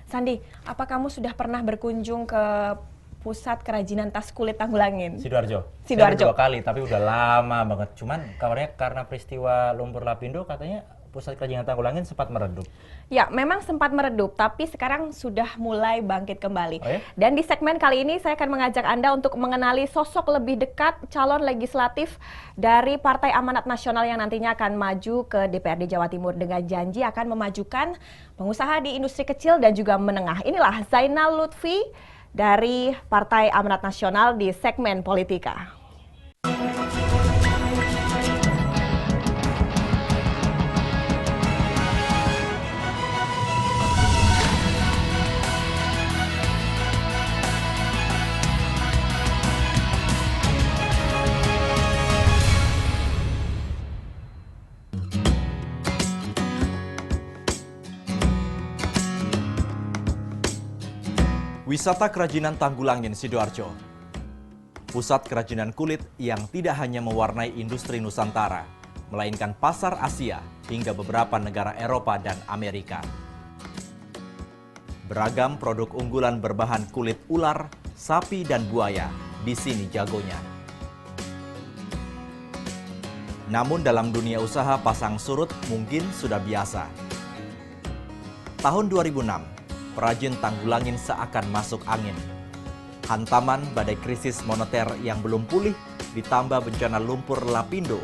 Sandi, apa kamu sudah pernah berkunjung ke pusat kerajinan tas kulit Tanggulangin? Sidoarjo. Saya Sidoarjo. udah 2 kali, tapi udah lama banget. Cuman kabarnya karena peristiwa lumpur lapindo, katanya pusat kerajinan Tanggulangin sempat meredup. Ya, memang sempat meredup, tapi sekarang sudah mulai bangkit kembali. Oh ya? Dan di segmen kali ini saya akan mengajak Anda untuk mengenali sosok lebih dekat calon legislatif dari Partai Amanat Nasional yang nantinya akan maju ke DPRD Jawa Timur dengan janji akan memajukan pengusaha di industri kecil dan juga menengah. Inilah Zainal Lutfi dari Partai Amanat Nasional di segmen Politika. Wisata Kerajinan Tanggulangin Sidoarjo. Pusat kerajinan kulit yang tidak hanya mewarnai industri Nusantara, melainkan pasar Asia hingga beberapa negara Eropa dan Amerika. Beragam produk unggulan berbahan kulit ular, sapi, dan buaya di sini jagonya. Namun dalam dunia usaha pasang surut mungkin sudah biasa. Tahun 2006, perajin Tanggulangin seakan masuk angin. Hantaman badai krisis moneter yang belum pulih ditambah bencana lumpur lapindo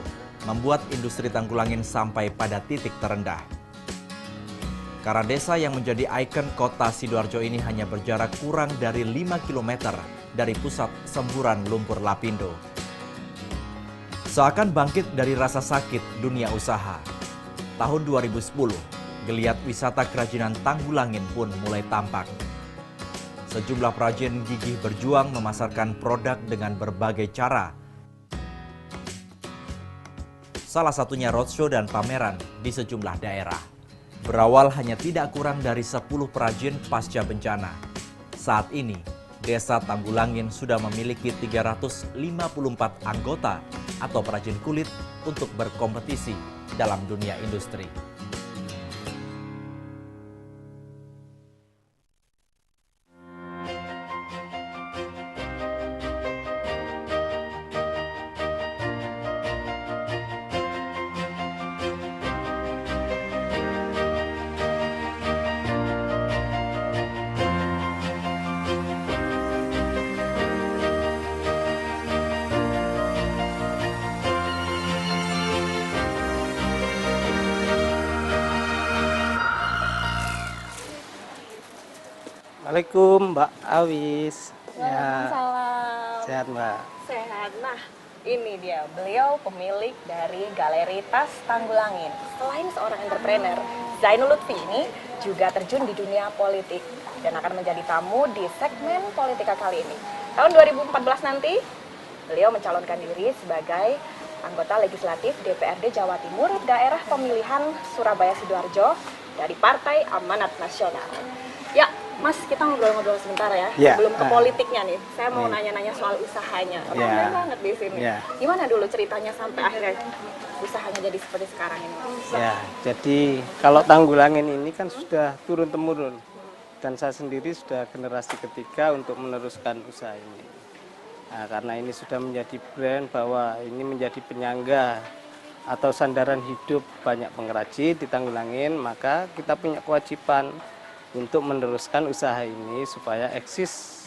membuat industri Tanggulangin sampai pada titik terendah. Karena desa yang menjadi ikon kota Sidoarjo ini hanya berjarak kurang dari 5 km dari pusat semburan lumpur lapindo. Seakan bangkit dari rasa sakit dunia usaha. Tahun 2010, geliat wisata kerajinan Tanggulangin pun mulai tampak. Sejumlah perajin gigih berjuang memasarkan produk dengan berbagai cara. Salah satunya roadshow dan pameran di sejumlah daerah. Berawal hanya tidak kurang dari 10 perajin pasca bencana. Saat ini, Desa Tanggulangin sudah memiliki 354 anggota atau perajin kulit untuk berkompetisi dalam dunia industri. Assalamualaikum Mbak Awis. Waalaikumsalam. Sehat Mbak. Sehat. Nah, ini dia beliau pemilik dari Galeri Tas Tanggulangin. Selain seorang entrepreneur, Zainal Lutfi ini juga terjun di dunia politik dan akan menjadi tamu di segmen Politika kali ini. Tahun 2014 nanti, beliau mencalonkan diri sebagai anggota legislatif DPRD Jawa Timur daerah pemilihan Surabaya Sidoarjo dari Partai Amanat Nasional. Ya, Mas, kita ngobrol-ngobrol sebentar ya. Ya, Sebelum ke politiknya nih, saya mau nanya-nanya soal usahanya. Ramai banget di sini. Ya. Gimana dulu ceritanya sampai akhirnya usahanya jadi seperti sekarang ini, Mas? Ya, jadi kalau Tanggulangin ini kan sudah turun-temurun. Dan saya sendiri sudah generasi ketiga untuk meneruskan usaha ini. Nah, karena ini sudah menjadi brand bahwa ini menjadi penyangga atau sandaran hidup banyak pengrajin di Tanggulangin, maka kita punya kewajiban untuk meneruskan usaha ini supaya eksis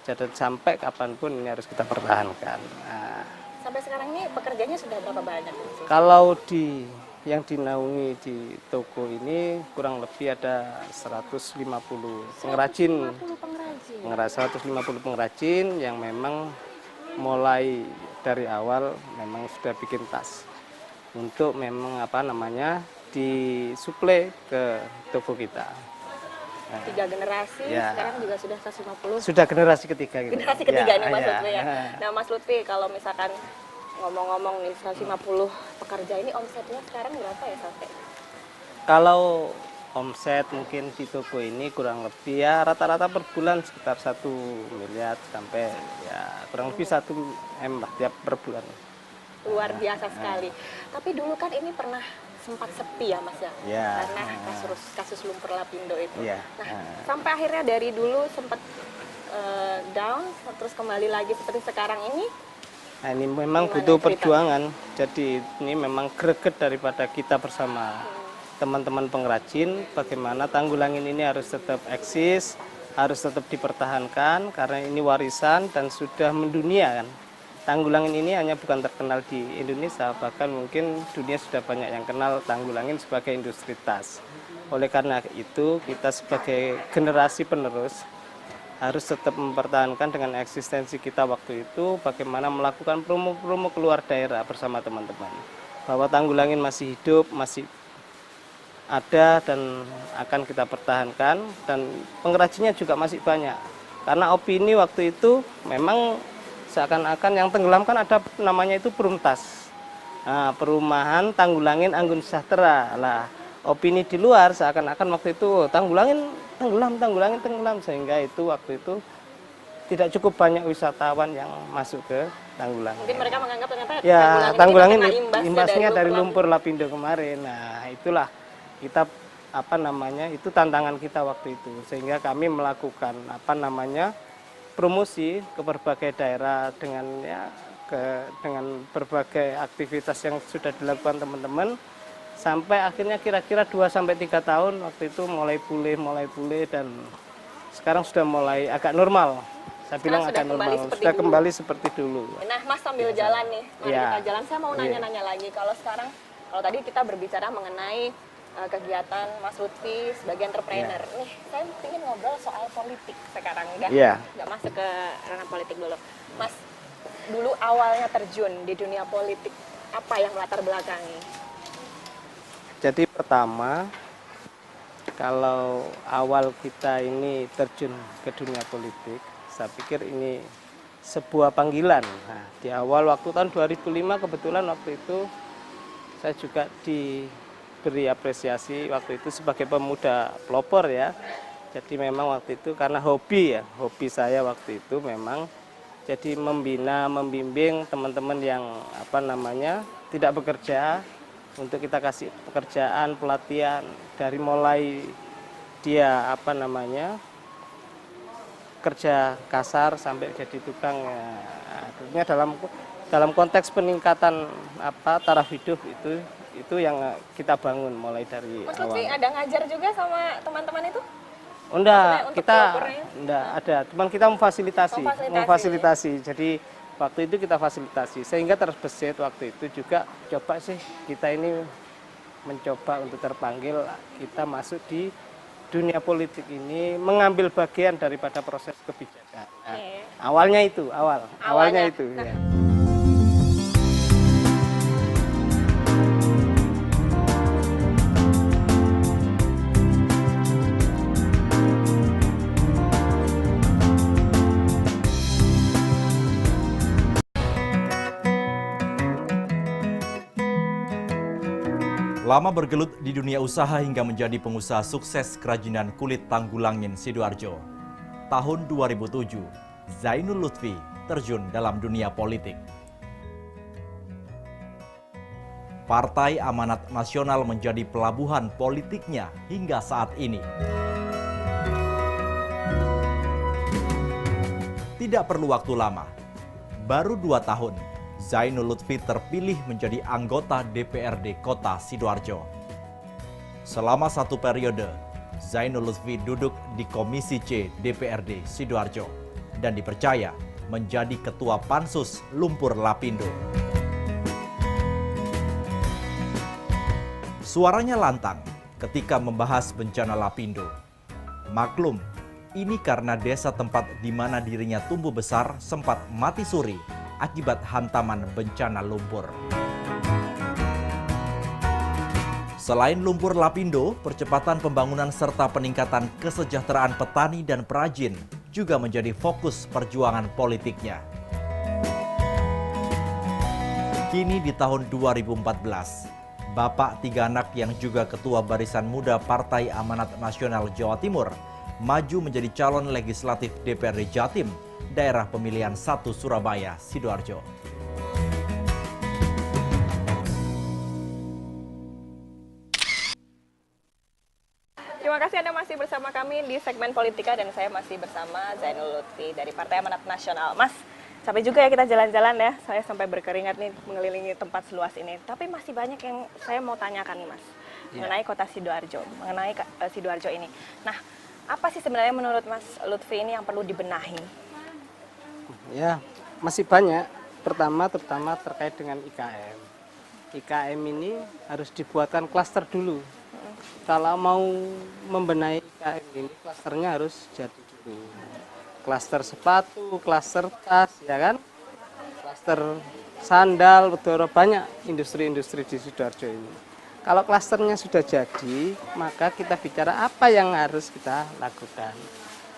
jadi sampai kapanpun ini harus kita pertahankan. Nah, Sampai sekarang ini pekerjanya sudah berapa banyak? kalau yang dinaungi di toko ini kurang lebih ada 150 pengrajin. 150 pengrajin yang memang mulai dari awal memang sudah bikin tas untuk memang disuplai ke toko kita. 3 generasi, Ya. sekarang juga sudah 150. Sudah generasi ketiga gitu. Generasi ketiga nih Mas ya. Lutfi ya. Nah Mas Lutfi, kalau misalkan ngomong-ngomong nih 150 pekerja ini omsetnya sekarang berapa ya sampai? Kalau omset mungkin di toko ini kurang lebih ya rata-rata per bulan sekitar 1 miliar sampai ya kurang lebih 1 M lah tiap per bulan. Luar biasa sekali. Tapi dulu kan ini pernah sempat sepi ya Mas ya, Ya. karena kasus lumpur lapindo itu. Iya. Nah, sampai akhirnya dari dulu sempat down, terus kembali lagi seperti sekarang ini. Nah, ini memang Gimana butuh cerita? perjuangan. Jadi ini memang greget daripada kita bersama teman-teman pengrajin. Bagaimana Tanggulangin ini harus tetap eksis, harus tetap dipertahankan karena ini warisan dan sudah mendunia kan. Tanggulangin ini hanya bukan terkenal di Indonesia, bahkan mungkin dunia sudah banyak yang kenal Tanggulangin sebagai industri tas. Oleh karena itu, kita sebagai generasi penerus harus tetap mempertahankan dengan eksistensi kita waktu itu, bagaimana melakukan promo-promo keluar daerah bersama teman-teman. Bahwa Tanggulangin masih hidup, masih ada dan akan kita pertahankan, dan pengrajinnya juga masih banyak. Karena opini waktu itu memang seakan-akan yang tenggelam kan ada namanya itu Perumtas. Nah, Perumahan Tanggulangin Anggun Sejahtera. Lah, opini di luar seakan-akan waktu itu Tanggulangin tenggelam, sehingga itu waktu itu tidak cukup banyak wisatawan yang masuk ke Tanggulangin. Mungkin mereka menganggap ternyata Ya, Tanggulangin ini terkena imbasnya dari lumpur lumpur lapindo kemarin. Nah, itulah kita itu tantangan kita waktu itu, sehingga kami melakukan promosi ke berbagai daerah dengan dengan berbagai aktivitas yang sudah dilakukan teman-teman, sampai akhirnya kira-kira 2-3 tahun waktu itu mulai pulih dan sekarang sudah mulai agak normal. Saya bilang agak normal, sudah kembali seperti dulu. Nah, Mas sambil jalan nih, mari Ya. kita jalan. Saya mau nanya-nanya lagi. Kalau tadi kita berbicara mengenai kegiatan Mas Lutfi sebagai entrepreneur. Nih, saya ingin ngobrol soal politik sekarang. Nggak masuk ke ranah politik dulu. Mas, dulu awalnya terjun di dunia politik, apa yang melatar belakangi? Jadi pertama, kalau awal kita ini terjun ke dunia politik, saya pikir ini sebuah panggilan. Nah, di awal waktu tahun 2005 kebetulan waktu itu saya juga diberi apresiasi waktu itu sebagai pemuda pelopor ya. Jadi memang waktu itu karena hobi saya waktu itu memang jadi membimbing teman-teman yang tidak bekerja, untuk kita kasih pekerjaan, pelatihan dari mulai dia kerja kasar sampai jadi tukang. Akhirnya dalam konteks peningkatan taraf hidup itu yang kita bangun mulai dari Mas awal. Lutfi ada ngajar juga sama teman-teman itu? Enggak, untuk kita pelopornya? enggak ada, cuman kita memfasilitasi. Jadi waktu itu kita fasilitasi sehingga terbesit waktu itu juga coba sih kita ini mencoba untuk terpanggil, kita masuk di dunia politik ini, mengambil bagian daripada proses kebijakan. Nah, awalnya itu ya. Lama bergelut di dunia usaha hingga menjadi pengusaha sukses kerajinan kulit Tanggulangin Sidoarjo. Tahun 2007, Zainul Lutfi terjun dalam dunia politik. Partai Amanat Nasional menjadi pelabuhan politiknya hingga saat ini. Tidak perlu waktu lama, baru 2 tahun, Zainul Lutfi terpilih menjadi anggota DPRD Kota Sidoarjo. Selama 1 periode, Zainul Lutfi duduk di Komisi C DPRD Sidoarjo dan dipercaya menjadi Ketua Pansus Lumpur Lapindo. Suaranya lantang ketika membahas bencana Lapindo. Maklum, ini karena desa tempat di mana dirinya tumbuh besar sempat mati suri akibat hantaman bencana lumpur. Selain lumpur Lapindo, percepatan pembangunan serta peningkatan kesejahteraan petani dan perajin juga menjadi fokus perjuangan politiknya. Kini di tahun 2014, Bapak 3 anak yang juga Ketua Barisan Muda Partai Amanat Nasional Jawa Timur maju menjadi calon legislatif DPRD Jatim, daerah pemilihan 1 Surabaya, Sidoarjo. kami di segmen Politika dan saya masih bersama Zainul Lutfi dari Partai Amanat Nasional. Mas, sampai juga ya kita jalan-jalan ya. Saya sampai berkeringat nih mengelilingi tempat seluas ini. Tapi masih banyak yang saya mau tanyakan nih Mas, mengenai kota Sidoarjo, mengenai Sidoarjo ini. Nah, apa sih sebenarnya menurut Mas Lutfi ini yang perlu dibenahi? Ya, masih banyak. Pertama, terutama terkait dengan IKM. IKM ini harus dibuatkan klaster dulu. Kalau mau membenahi IKM ini, klasternya harus jadi dulu. Klaster sepatu, klaster tas, ya kan? Klaster sandal, bedoro, banyak industri-industri di Sidoarjo ini. Kalau klasternya sudah jadi, maka kita bicara apa yang harus kita lakukan.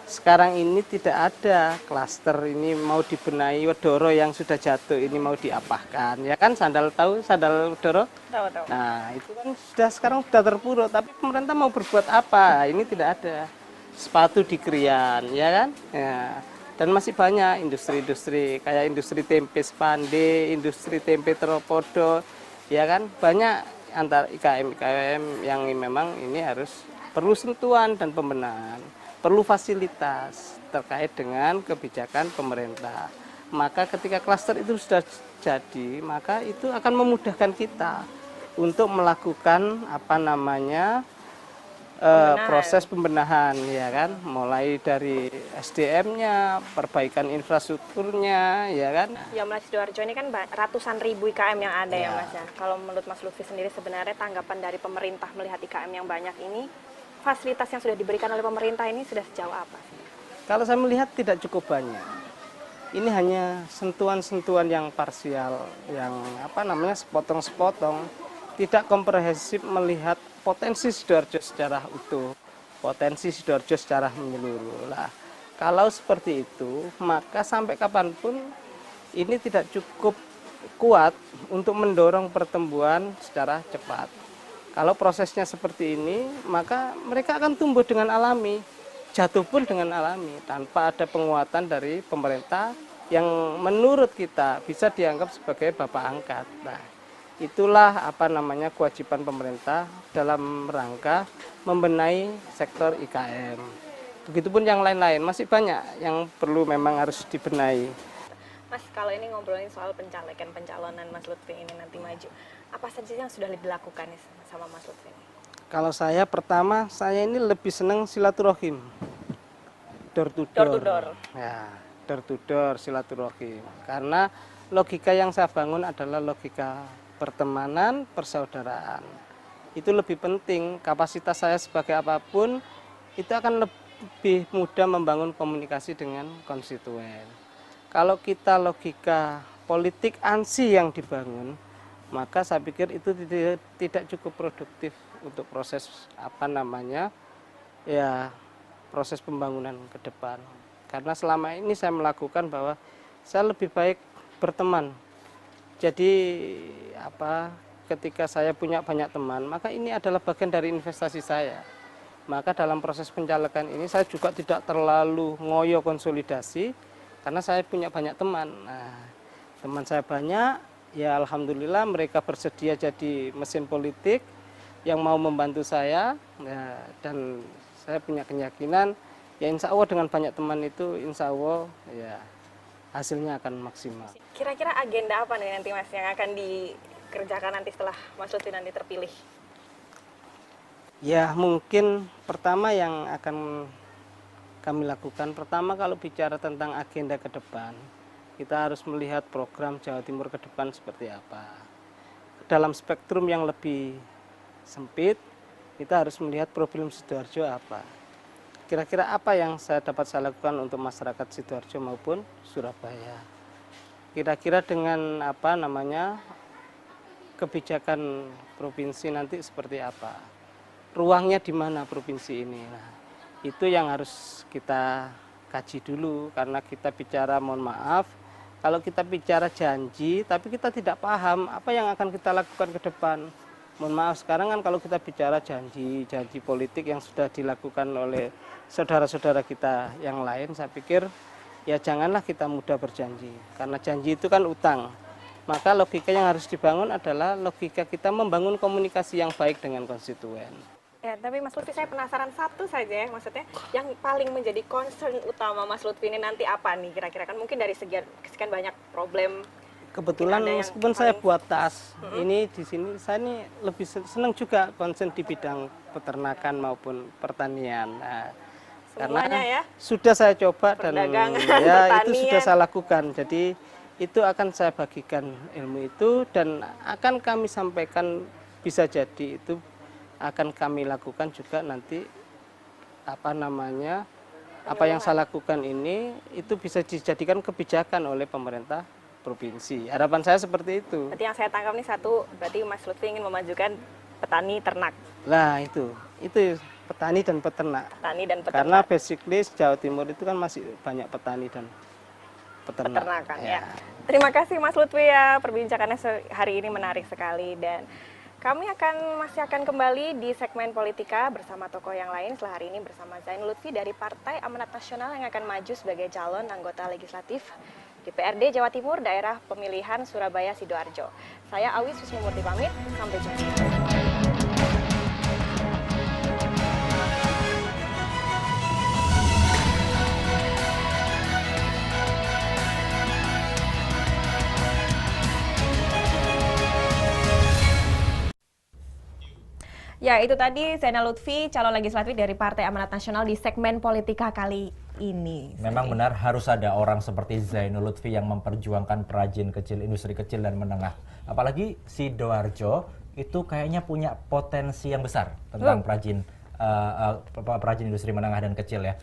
Sekarang ini tidak ada klaster ini mau dibenahi wedoro yang sudah jatuh ini mau diapahkan, ya kan? Sandal, tahu sandal wedoro? Tahu. Nah, itu kan sekarang sudah terpuruk, tapi pemerintah mau berbuat apa? Ini tidak ada. Sepatu di Krian, ya kan? Ya. Dan masih banyak industri-industri kayak industri tempe Spande, industri tempe Teropodo, ya kan? Banyak antar IKM yang memang ini harus perlu sentuhan dan pembenahan. Perlu fasilitas terkait dengan kebijakan pemerintah. Maka ketika klaster itu sudah jadi, maka itu akan memudahkan kita untuk melakukan proses pembenahan, ya kan, mulai dari SDM-nya, perbaikan infrastrukturnya, ya kan. Ya Mas, Sidoarjo ini kan ratusan ribu IKM yang ada ya Mas ya. Kalau menurut Mas Lutfi sendiri sebenarnya tanggapan dari pemerintah melihat IKM yang banyak ini, fasilitas yang sudah diberikan oleh pemerintah ini sudah sejauh apa sih? Kalau saya melihat tidak cukup banyak. Ini hanya sentuhan-sentuhan yang parsial, yang sepotong-sepotong, tidak komprehensif melihat potensi Sidoarjo secara utuh, potensi Sidoarjo secara menyeluruh. Lah, kalau seperti itu, maka sampai kapanpun ini tidak cukup kuat untuk mendorong pertumbuhan secara cepat. Kalau prosesnya seperti ini, maka mereka akan tumbuh dengan alami, jatuh pun dengan alami, tanpa ada penguatan dari pemerintah yang menurut kita bisa dianggap sebagai bapak angkat. Nah, itulah kewajiban pemerintah dalam rangka membenahi sektor IKM. Begitupun yang lain-lain, masih banyak yang perlu memang harus dibenahi. Mas, kalau ini ngobrolin soal pencalonan Mas Lutfi ini nanti maju, apa saja yang sudah dilakukan nih sama Mas Lutfi ini? Kalau saya pertama, saya ini lebih senang silaturahim, door to door. Ya, door to door silaturahim. Karena logika yang saya bangun adalah logika pertemanan, persaudaraan. Itu lebih penting. Kapasitas saya sebagai apapun, itu akan lebih mudah membangun komunikasi dengan konstituen. Kalau kita logika politik ansih yang dibangun, maka saya pikir itu tidak cukup produktif untuk proses proses pembangunan ke depan. Karena selama ini saya melakukan bahwa saya lebih baik berteman. Jadi ketika saya punya banyak teman, maka ini adalah bagian dari investasi saya. Maka dalam proses pencalekan ini saya juga tidak terlalu ngoyo konsolidasi, karena saya punya banyak teman. Nah, teman saya banyak, ya alhamdulillah mereka bersedia jadi mesin politik yang mau membantu saya, ya, dan saya punya keyakinan ya insya Allah dengan banyak teman itu insya Allah ya hasilnya akan maksimal. Kira-kira agenda apa nih nanti Mas yang akan dikerjakan nanti setelah Mas Lutfi nanti terpilih? Ya mungkin pertama yang akan kami lakukan, pertama kalau bicara tentang agenda ke depan, kita harus melihat program Jawa Timur ke depan seperti apa. Dalam spektrum yang lebih sempit, kita harus melihat problem Sidoarjo apa. Kira-kira apa yang dapat saya lakukan untuk masyarakat Sidoarjo maupun Surabaya. Kira-kira dengan kebijakan provinsi nanti seperti apa. Ruangnya di mana provinsi ini. Nah, itu yang harus kita kaji dulu, karena kita bicara, mohon maaf, kalau kita bicara janji tapi kita tidak paham apa yang akan kita lakukan ke depan. Mohon maaf, sekarang kan kalau kita bicara janji politik yang sudah dilakukan oleh saudara-saudara kita yang lain, saya pikir ya janganlah kita mudah berjanji, karena janji itu kan utang. Maka logika yang harus dibangun adalah logika kita membangun komunikasi yang baik dengan konstituen. Ya, tapi Mas Lutfi saya penasaran satu saja ya, maksudnya yang paling menjadi concern utama Mas Lutfi ini nanti apa nih kira-kira, kan mungkin dari sekian banyak problem. Kebetulan Ada yang meskipun saya paling- buat tas, ini di sini saya ini lebih senang juga konsen di bidang peternakan maupun pertanian. Nah, Semuanya karena ya? sudah saya coba dan Perdagangan, ya itu pertanian. sudah saya lakukan. Jadi itu akan saya bagikan ilmu itu dan akan kami sampaikan, bisa jadi itu akan kami lakukan juga nanti apa yang saya lakukan ini itu bisa dijadikan kebijakan oleh pemerintah provinsi. Harapan saya seperti itu. Berarti yang saya tangkap nih satu, berarti Mas Lutfi ingin memajukan petani ternak. Nah itu petani dan peternak. Petani dan Karena peternak. basically Jawa Timur itu kan masih banyak petani dan peternak. Peternakan ya. Terima kasih Mas Lutfi ya, perbincangannya hari ini menarik sekali, dan kami masih akan kembali di segmen politika bersama tokoh yang lain setelah hari ini bersama Zainul Lutfi dari Partai Amanat Nasional yang akan maju sebagai calon anggota legislatif DPRD Jawa Timur daerah pemilihan Surabaya Sidoarjo. Saya Awi Susmumurti pamit, sampai jumpa. Ya, itu tadi Zainal Lutfi, calon legislatif dari Partai Amanat Nasional di segmen politika kali ini. Memang benar harus ada orang seperti Zainul Lutfi yang memperjuangkan perajin kecil, industri kecil dan menengah. Apalagi Sidoarjo itu kayaknya punya potensi yang besar tentang perajin industri menengah dan kecil ya.